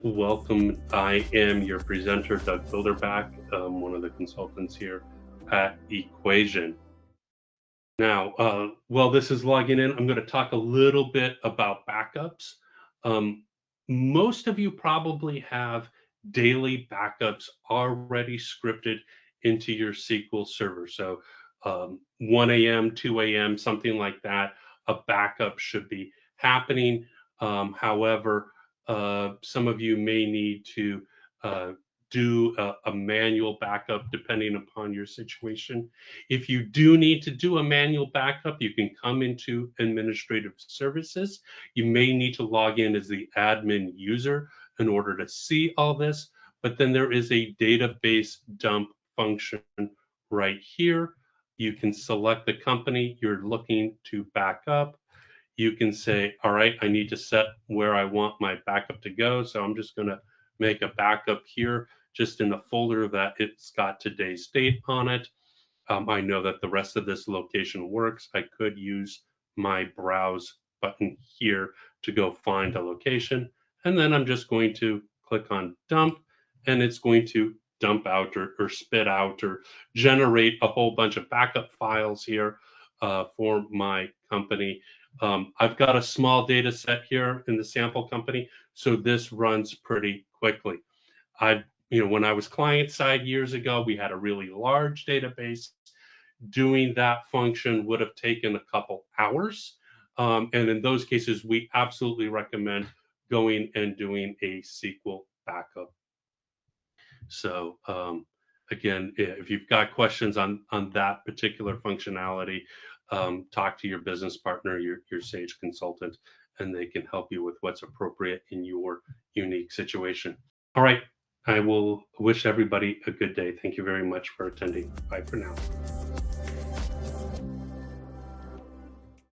Welcome. I am your presenter, Doug Bilderback. I'm one of the consultants here at Equation. Now, while this is logging in, I'm going to talk a little bit about backups. Um, Most of you probably have daily backups already scripted into your SQL server. So 1 a.m., 2 a.m., something like that, a backup should be happening. However, some of you may need to uh, do a manual backup depending upon your situation. If you do need to do a manual backup, you can come into administrative services. You may need to log in as the admin user in order to see all this, but then there is a database dump function right here. You can select the company you're looking to back up. You can say, all right, I need to set where I want my backup to go. So I'm just going to make a backup here, just in a folder that it's got today's date on it. I know that the rest of this location works. I could use my browse button here to go find a location. And then I'm just going to click on dump, and it's going to dump out or spit out or generate a whole bunch of backup files here for my company. I've got a small data set here in the sample company, so this runs pretty quickly. When I was client side years ago, we had a really large database. Doing that function would have taken a couple hours. And in those cases, we absolutely recommend going and doing a SQL backup. So again, if you've got questions on that particular functionality, talk to your business partner, your Sage consultant, and they can help you with what's appropriate in your unique situation. All right. I will wish everybody a good day. Thank you very much for attending. Bye for now.